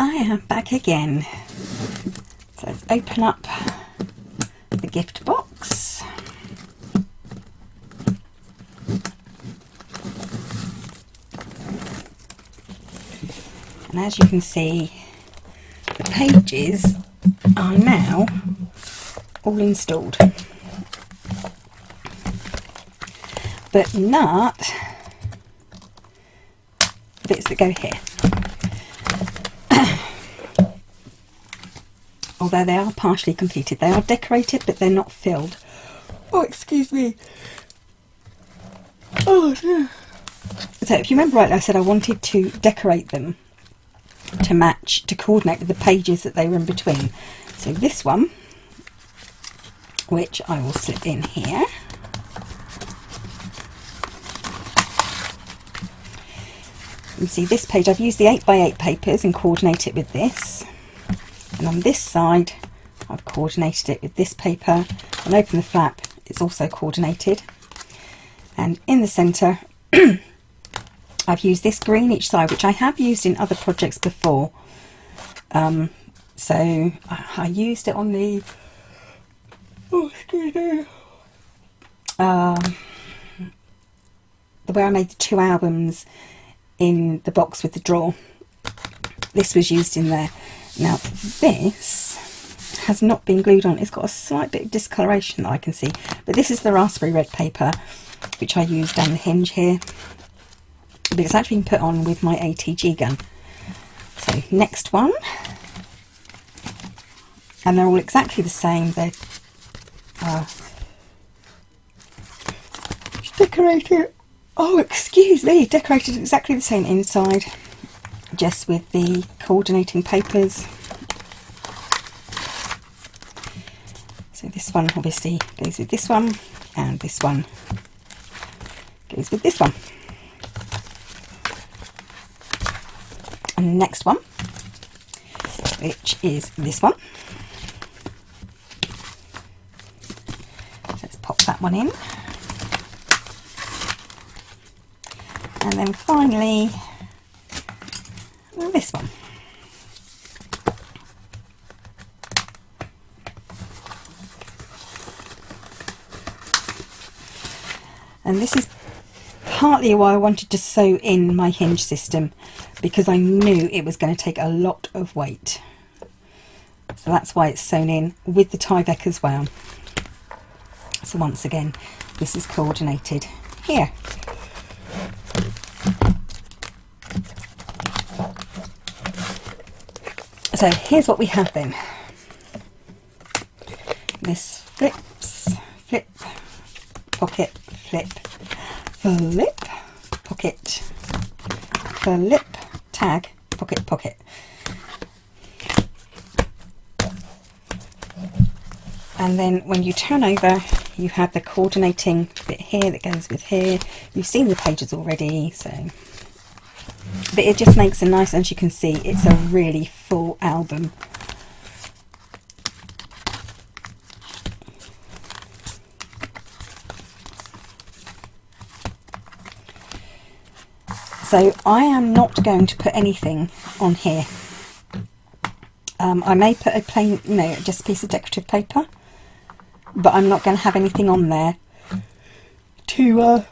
I am back again. So let's open up the gift box. And as you can see, the pages are now all installed, but not the bits that go here. Although they are partially completed, they are decorated, but they're not filled. Oh, excuse me. Oh, no. So if you remember rightly, I said I wanted to decorate them to match, to coordinate with the pages that they were in between. So this one, which I will slip in here, you see this page, I've used the 8x8 papers and coordinated it with this. And on this side, I've coordinated it with this paper. And open the flap, it's also coordinated. And in the centre, I've used this green each side, which I have used in other projects before. So I used it on the, the way I made the 2 albums in the box with the drawer. This was used in there. Now this has not been glued on. It's got a slight bit of discoloration that I can see, but this is the raspberry red paper which I used down the hinge here, but it's actually been put on with my ATG gun. So next one, and they're all exactly the same. They're decorated, oh excuse me, decorated exactly the same inside, just with the coordinating papers. So this one obviously goes with this one, and this one goes with this one. And the next one, which is this one. So let's pop that one in. And then finally, this one. And this is partly why I wanted to sew in my hinge system, because I knew it was going to take a lot of weight. So that's why it's sewn in with the Tyvek as well. So once again, this is coordinated here. So here's what we have then. This flips, flip, pocket, flip, flip, pocket, flip, tag, pocket, pocket. And then when you turn over, you have the coordinating bit here that goes with here. You've seen the pages already, so... But it just makes a nice, as you can see, it's a really full album. So I am not going to put anything on here. I may put a plain, just a piece of decorative paper, but I'm not going to have anything on there to,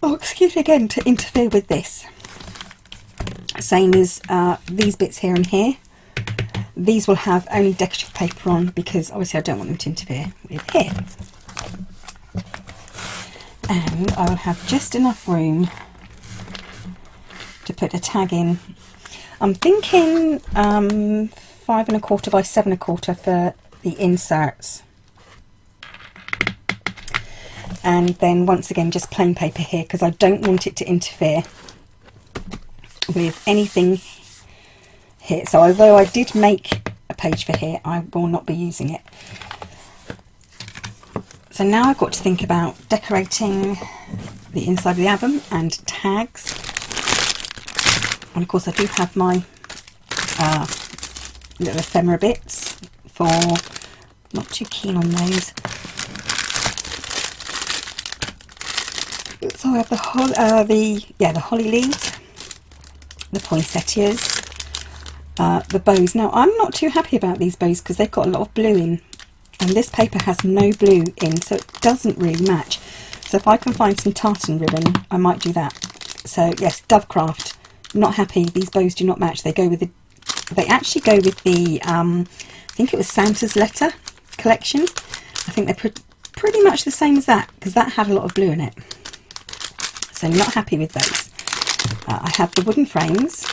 oh excuse me again, to interfere with this. Same as these bits here and here. These will have only decorative paper on, because obviously I don't want them to interfere with here. And I will have just enough room to put a tag in. I'm thinking 5 1/4 by 7 1/4 for the inserts. And then once again just plain paper here, because I don't want it to interfere with anything here. So although I did make a page for here, I will not be using it. So now I've got to think about decorating the inside of the album and tags. And of course I do have my little ephemera bits for, not too keen on those. So I have the holly leaves, the poinsettias, the bows. Now I'm not too happy about these bows because they've got a lot of blue in, and this paper has no blue in, so it doesn't really match. So if I can find some tartan ribbon, I might do that. So yes, Dovecraft, not happy. These bows do not match. They go with the, they actually go with the, I think it was Santa's Letter collection. I think they're pretty much the same as that, because that had a lot of blue in it. So not happy with those. I have the wooden frames,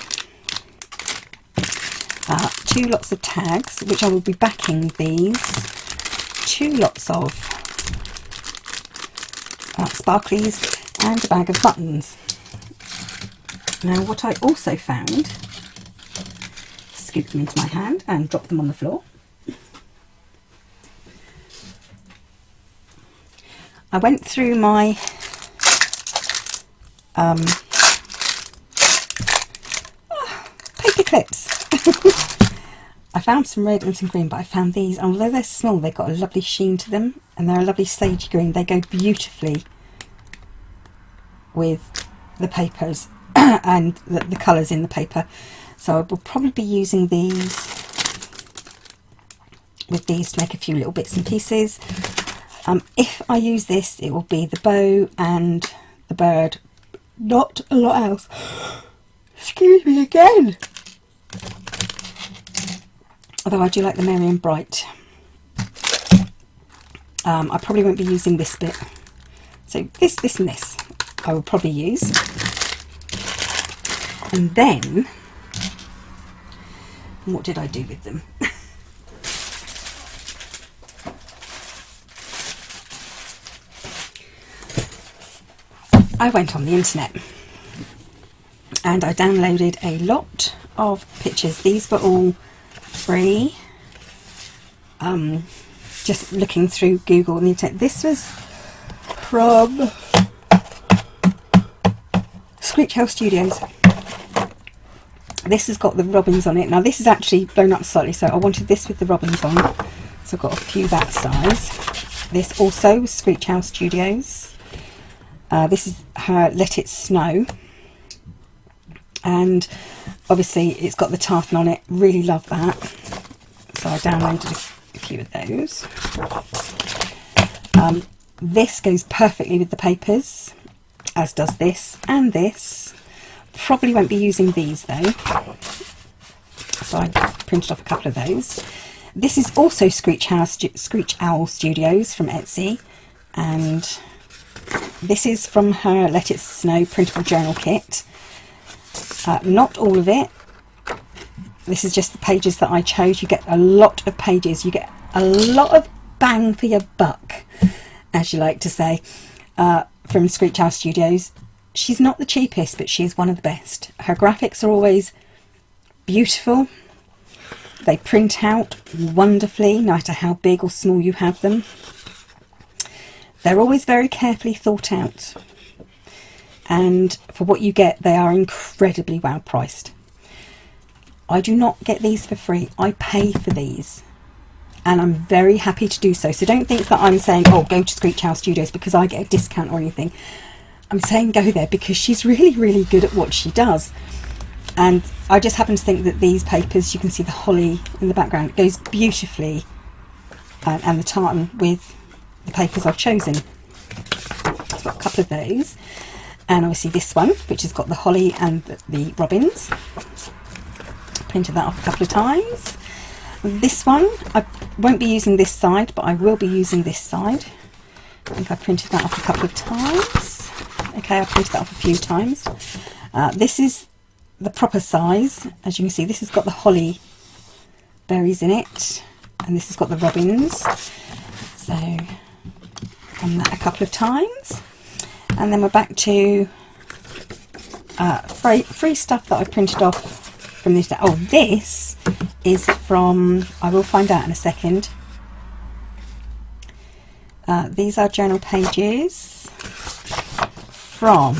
2 lots of tags, which I will be backing these, 2 lots of sparklies, and a bag of buttons. Now what I also found, scoop them into my hand and drop them on the floor. I went through my paper clips. I found some red and some green, but I found these, and although they're small, they've got a lovely sheen to them, and they're a lovely sagey green. They go beautifully with the papers and the colours in the paper. So I will probably be using these with these to make a few little bits and pieces. If I use this, it will be the bow and the bird, not a lot else. Excuse me again. Although I do like the Merry and Bright. I probably won't be using this bit. So this and this I will probably use. And then, what did I do with them? I went on the internet and I downloaded a lot of pictures. These were all free. Just looking through Google and the internet. This was from Screech House Studios. This has got the robins on it. Now this is actually blown up slightly, so I wanted this with the robins on. So I've got a few that size. This also was Screech House Studios. This is her Let It Snow, and obviously it's got the tartan on it. Really love that, so I downloaded a few of those. This goes perfectly with the papers, as does this and this. Probably won't be using these though, so I printed off a couple of those. This is also Screech Owl Studios from Etsy, and this is from her Let It Snow printable journal kit. Not all of it. This is just the pages that I chose. You get a lot of pages. You get a lot of bang for your buck, as you like to say, from Screech House Studios. She's not the cheapest, but she is one of the best. Her graphics are always beautiful. They print out wonderfully, no matter how big or small you have them. They're always very carefully thought out, and for what you get, they are incredibly well priced. I do not get these for free. I pay for these, and I'm very happy to do so. So don't think that I'm saying, oh, go to Screech House Studios because I get a discount or anything. I'm saying go there because she's really, really good at what she does. And I just happen to think that these papers, you can see the holly in the background, it goes beautifully, and the tartan with the papers I've chosen. So I've got a couple of those, and obviously this one, which has got the holly and the robins. Printed that off a couple of times. This one, I won't be using this side, but I will be using this side. I think I printed that off a couple of times. Okay, I printed that off a few times. This is the proper size. As you can see, this has got the holly berries in it, and this has got the robins. So done that a couple of times, and then we're back to free stuff that I printed off from this. Oh, this is from, I will find out in a second. These are journal pages from,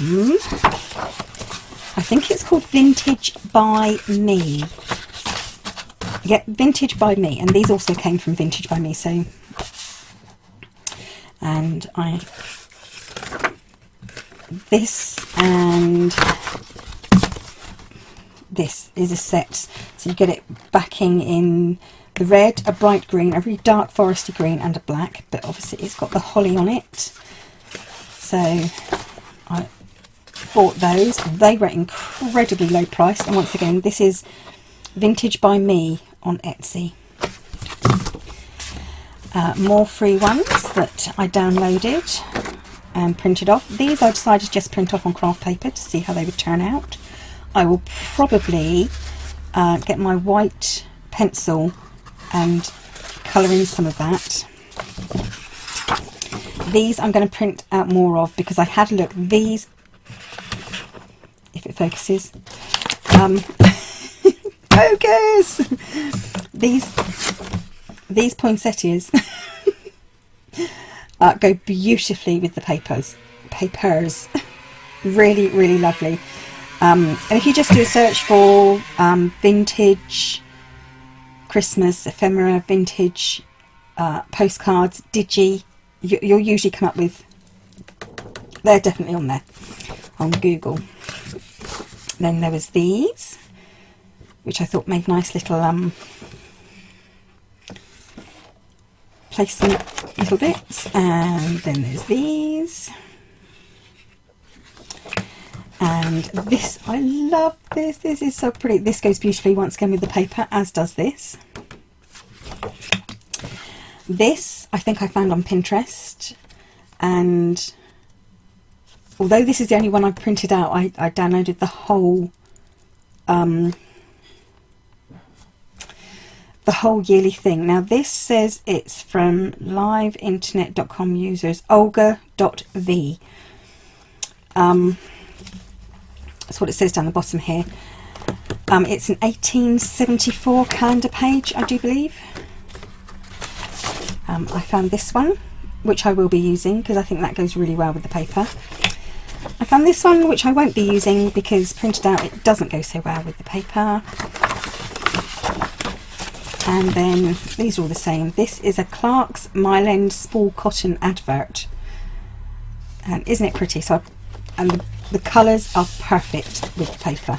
I think it's called Vintage by Me. Yeah, Vintage by Me, and these also came from Vintage by Me. So, and this this is a set, so you get it backing in the red, a bright green, a really dark foresty green and a black, but obviously it's got the holly on it. So I bought those. They were incredibly low priced, and once again this is Vintage by Me on Etsy. More free ones that I downloaded and printed off. These I decided to just print off on craft paper to see how they would turn out. I will probably get my white pencil and colour in some of that. These I'm going to print out more of because I had a look. These, if it focuses, focus! These poinsettias go beautifully with the papers. Really, really lovely. And if you just do a search for vintage Christmas ephemera, vintage postcards, digi, you'll usually come up with, they're definitely on there on Google. Then there was these, which I thought made nice little placement little bits. And then there's these. And this, I love this. This is so pretty. This goes beautifully once again with the paper, as does this. This I think I found on Pinterest, and although this is the only one I printed out, I downloaded the whole yearly thing. Now this says it's from liveinternet.com users olga.v. That's what it says down the bottom here. It's an 1874 calendar page, I do believe. I found this one, which I will be using because I think that goes really well with the paper. I found this one, which I won't be using because printed out it doesn't go so well with the paper. And then these are all the same. This is a Clark's Mile End Spool Cotton advert, and isn't it pretty? So the colours are perfect with the paper,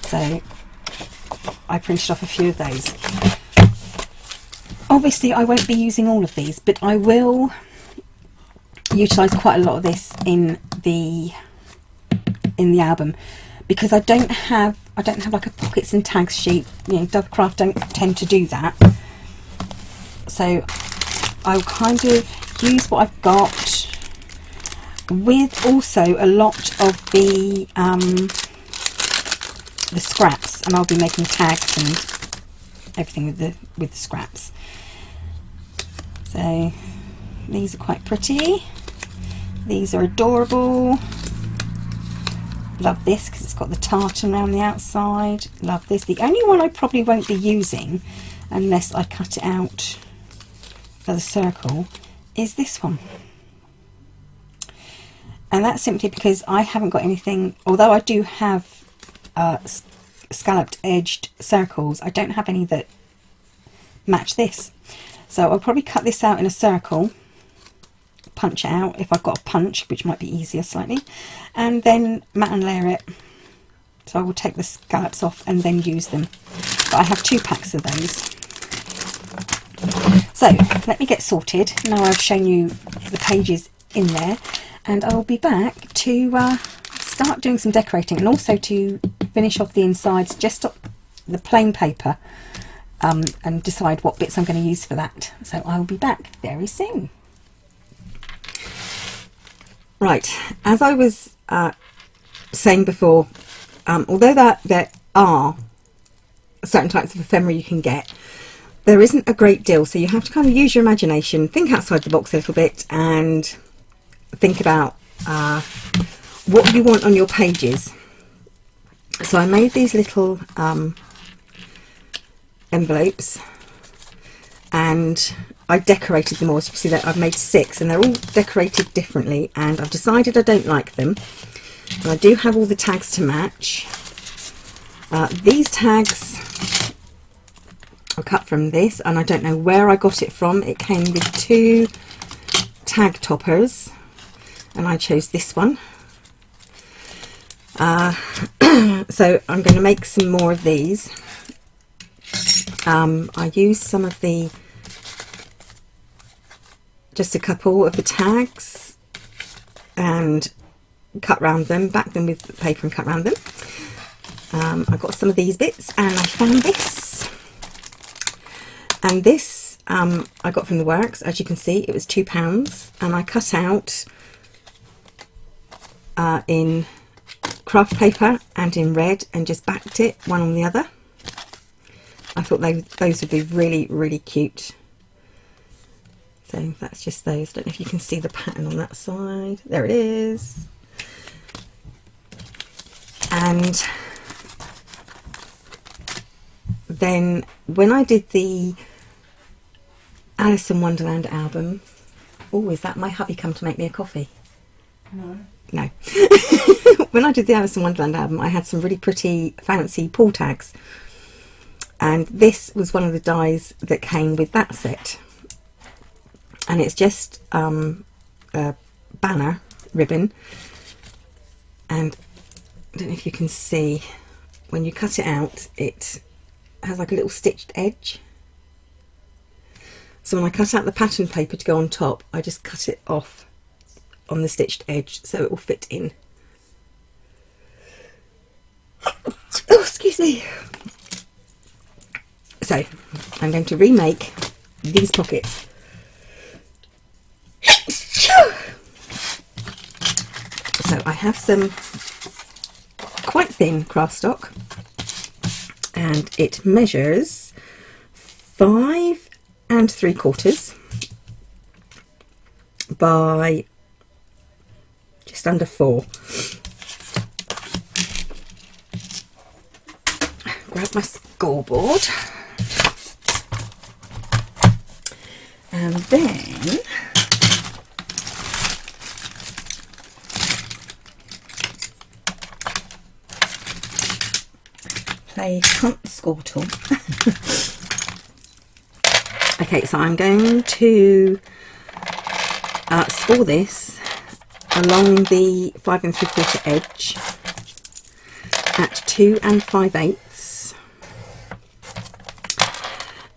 so I printed off a few of those. Obviously I won't be using all of these, but I will utilise quite a lot of this in the album, because I don't have like a pockets and tags sheet. You know, Dovecraft don't tend to do that, so I'll kind of use what I've got, with also a lot of the scraps, and I'll be making tags and everything with the scraps. So these are quite pretty. These are adorable. Love this because it's got the tartan around the outside. Love this. The only one I probably won't be using unless I cut it out as a circle is this one. And that's simply because I haven't got anything, although I do have scalloped edged circles, I don't have any that match this. So I'll probably cut this out in a circle, punch it out if I've got a punch, which might be easier slightly, and then mat and layer it. So I will take the scallops off and then use them. But I have 2 packs of those. So let me get sorted. Now I've shown you the pages in there, and I'll be back to start doing some decorating, and also to finish off the insides, just the plain paper, and decide what bits I'm going to use for that. So I'll be back very soon. Right, as I was saying before, although there are certain types of ephemera you can get, there isn't a great deal, so you have to kind of use your imagination, think outside the box a little bit, and think about what you want on your pages. So I made these little envelopes, and I decorated them all. As you can see, that I've made 6, and they're all decorated differently, and I've decided I don't like them. And I do have all the tags to match. These tags are cut from this, and I don't know where I got it from. It came with 2 tag toppers, and I chose this one. So I'm going to make some more of these. I used some of the, just a couple of the tags and cut round them, back them with paper and cut round them. I got some of these bits and I found this. And this I got from the works. As you can see, it was £2 and I cut out in craft paper and in red and just backed it one on the other. I thought those would be really, really cute. So that's just those. Don't know if you can see the pattern on that side. There it is. And then when I did the Alice in Wonderland album, oh, is that my hubby come to make me a coffee? No. When I did the Alice in Wonderland album, I had some really pretty fancy pull tags. And this was one of the dies that came with that set. And it's just a banner ribbon. And I don't know if you can see, when you cut it out, it has like a little stitched edge. So when I cut out the pattern paper to go on top, I just cut it off on the stitched edge so it will fit in. Oh, excuse me. So I'm going to remake these pockets. So I have some quite thin craft stock and it measures 5 3/4 by just under 4. Grab my scoreboard and then play hunt scortle. Okay, so I'm going to score this along the 5 3/4 edge at 2 5/8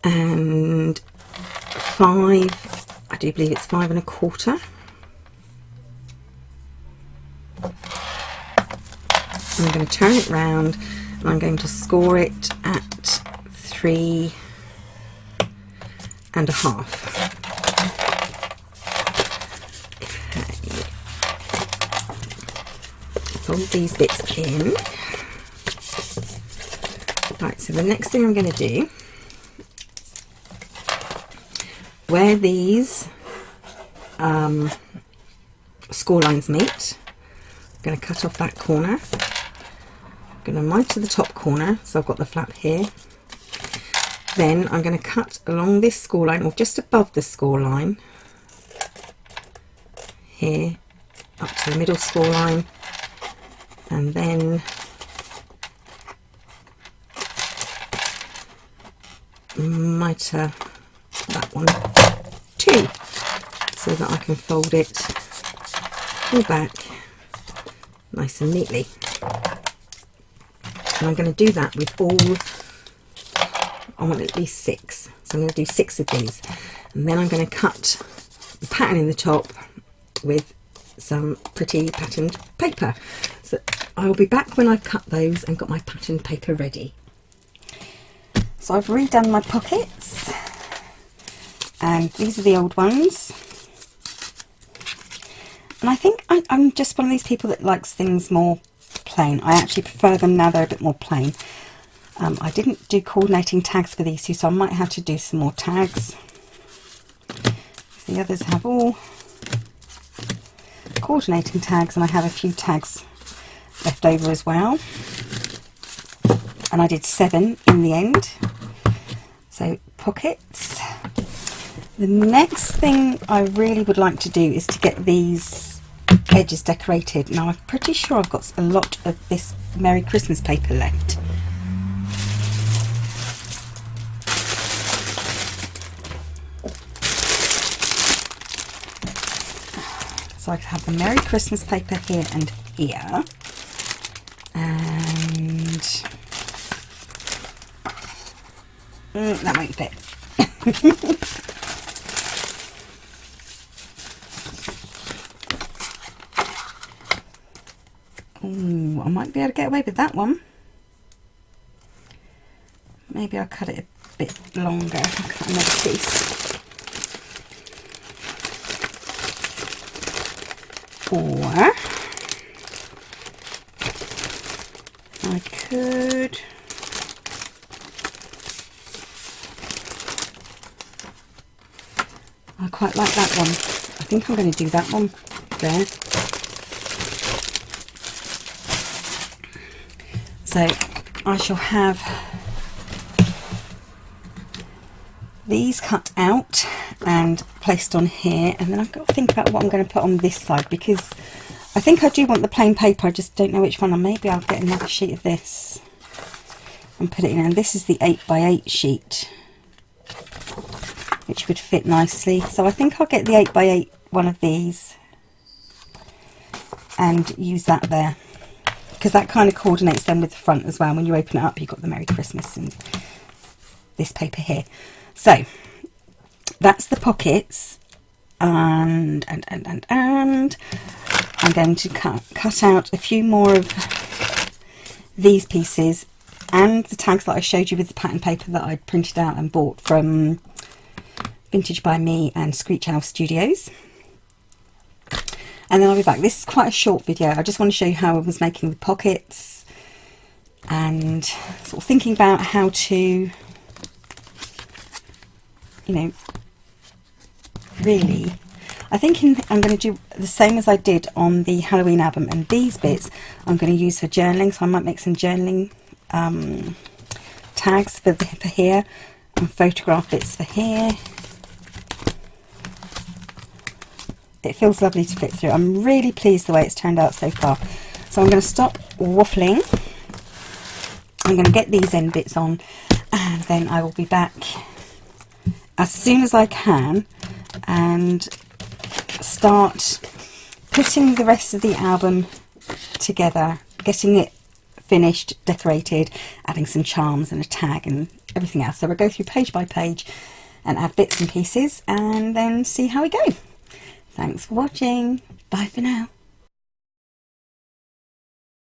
and 5, I do believe it's 5 1/4. I'm going to turn it round and I'm going to score it at 3 1/2. Okay. Fold these bits in. Right, so the next thing I'm going to do, where these score lines meet, I'm going to cut off that corner. I'm going to mitre the top corner, so I've got the flap here. Then I'm going to cut along this score line, or just above the score line, here, up to the middle score line, and then mitre that one too, so that I can fold it all back nice and neatly. And I'm going to do that with all, I want at least 6, so I'm going to do 6 of these, and then I'm going to cut the pattern in the top with some pretty patterned paper. So I'll be back when I've cut those and got my patterned paper ready. So I've redone my pockets, and these are the old ones, and I think I'm just one of these people that likes things more plain. I actually prefer them now they're a bit more plain. I didn't do coordinating tags for these two, so I might have to do some more tags. The others have all coordinating tags, and I have a few tags left over as well, and I did 7 in the end. So pockets. The next thing I really would like to do is to get these edges decorated. Now I'm pretty sure I've got a lot of this Merry Christmas paper left. So I have the Merry Christmas paper here and here. That won't fit. Oh, I might be able to get away with that one. Maybe I'll cut it a bit longer. I'll cut another piece. Or I could I quite like that one. I think I'm going to do that one there. So I shall have these cut out and placed on here, and then I've got to think about what I'm going to put on this side, because I think I do want the plain paper, I just don't know which one, and maybe I'll get another sheet of this and put it in. And this is the 8x8 sheet, which would fit nicely, so I think I'll get the 8x8 one of these and use that there, because that kind of coordinates then with the front as well. When you open it up, you've got the Merry Christmas and this paper here. So that's the pockets, and I'm going to cut out a few more of these pieces and the tags that I showed you with the pattern paper that I printed out and bought from Vintage by Me and Screech Owl Studios. And then I'll be back. This is quite a short video. I just want to show you how I was making the pockets and sort of thinking about how to, you know, really, I think I'm going to do the same as I did on the Halloween album, and these bits I'm going to use for journaling, so I might make some journaling tags for here, and photograph bits for here. It feels lovely to flip through. I'm really pleased the way it's turned out so far. So I'm going to stop waffling. I'm going to get these end bits on, and then I will be back as soon as I can and start putting the rest of the album together, getting it finished, decorated, adding some charms and a tag and everything else. So we'll go through page by page and add bits and pieces and then see how we go. Thanks for watching. Bye for now.